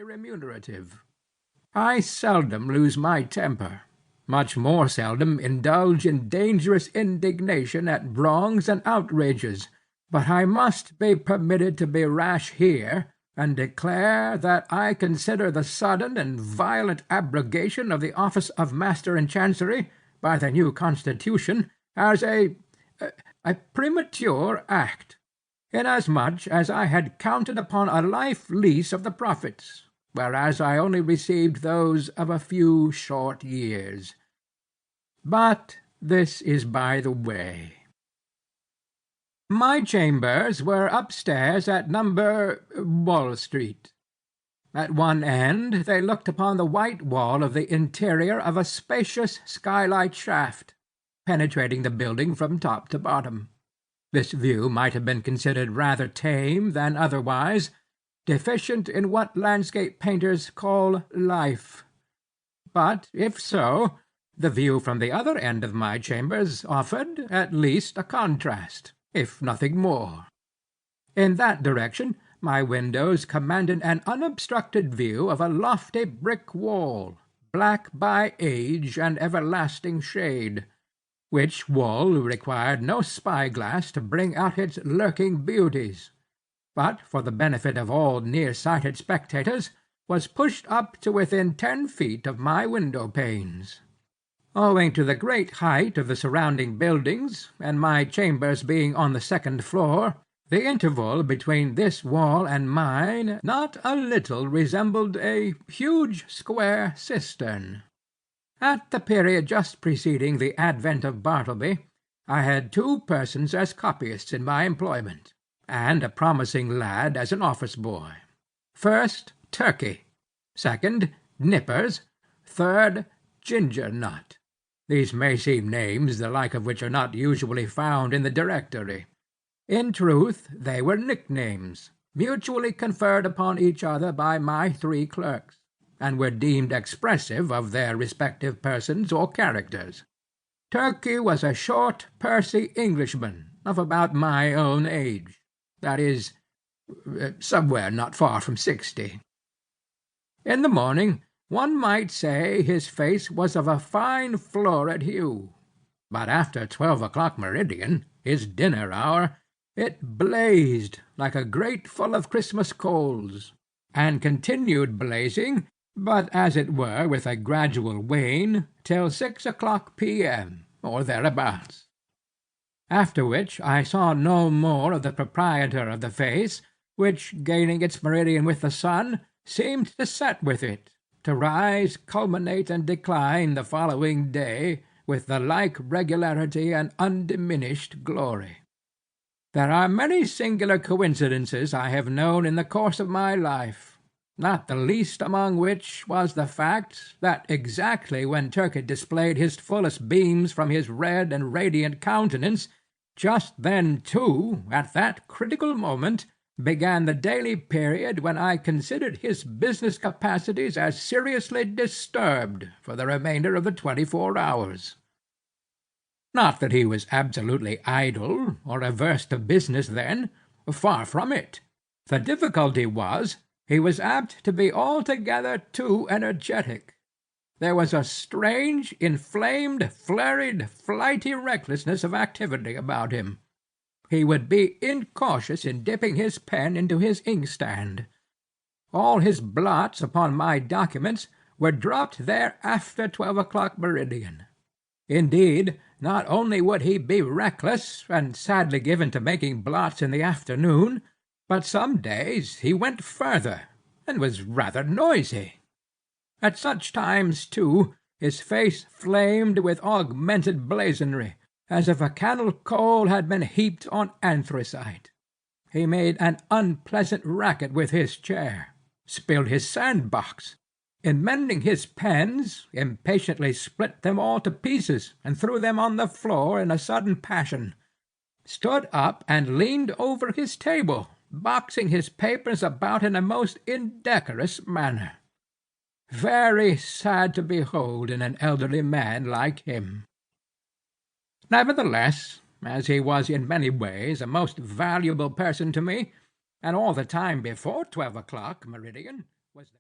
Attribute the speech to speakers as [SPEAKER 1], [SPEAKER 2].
[SPEAKER 1] remunerative. I seldom lose my temper, much more seldom indulge in dangerous indignation at wrongs and outrages, but I must be permitted to be rash here, and declare that I consider the sudden and violent abrogation of the office of Master in Chancery by the new Constitution as a premature act, inasmuch as I had counted upon a life lease of the profits, whereas I only received those of a few short years. But this is by the way. My chambers were upstairs at number Wall Street. At one end they looked upon the white wall of the interior of a spacious skylight shaft, penetrating the building from top to bottom. This view might have been considered rather tame than otherwise, deficient in what landscape painters call life. But, if so, the view from the other end of my chambers offered, at least, a contrast, if nothing more. In that direction my windows commanded an unobstructed view of a lofty brick wall, black by age and everlasting shade, which wall required no spy-glass to bring out its lurking beauties, but, for the benefit of all near-sighted spectators, was pushed up to within 10 feet of my window-panes. Owing to the great height of the surrounding buildings, and my chambers being on the second floor, the interval between this wall and mine not a little resembled a huge square cistern. At the period just preceding the advent of Bartleby, I had 2 persons as copyists in my employment, and a promising lad as an office-boy. First, Turkey; second, Nippers; third, Ginger-Nut. These may seem names the like of which are not usually found in the directory. In truth, they were nicknames, mutually conferred upon each other by my 3 clerks, and were deemed expressive of their respective persons or characters. Turkey was a short, pursy Englishman of about my own age, that is, somewhere not far from 60. In the morning, one might say his face was of a fine florid hue, but after 12 o'clock meridian, his dinner hour, it blazed like a grate full of Christmas coals, and continued blazing, but as it were with a gradual wane, till 6 o'clock p.m., or thereabouts. After which I saw no more of the proprietor of the face, which, gaining its meridian with the sun, seemed to set with it, to rise, culminate, and decline the following day with the like regularity and undiminished glory. There are many singular coincidences I have known in the course of my life, not the least among which was the fact that exactly when Turkey displayed his fullest beams from his red and radiant countenance, just then, too, at that critical moment, began the daily period when I considered his business capacities as seriously disturbed for the remainder of the 24 hours. Not that he was absolutely idle or averse to business then, far from it. The difficulty was, he was apt to be altogether too energetic. There was a strange, inflamed, flurried, flighty recklessness of activity about him. He would be incautious in dipping his pen into his inkstand. All his blots upon my documents were dropped there after 12 o'clock meridian. Indeed, not only would he be reckless, and sadly given to making blots in the afternoon, but some days he went further, and was rather noisy. At such times, too, his face flamed with augmented blazonry, as if a cannel coal had been heaped on anthracite. He made an unpleasant racket with his chair, spilled his sand-box, in mending his pens, impatiently split them all to pieces, and threw them on the floor in a sudden passion, stood up and leaned over his table, boxing his papers about in a most indecorous manner. Very sad to behold in an elderly man like him. Nevertheless, as he was in many ways a most valuable person to me, and all the time before 12 o'clock meridian,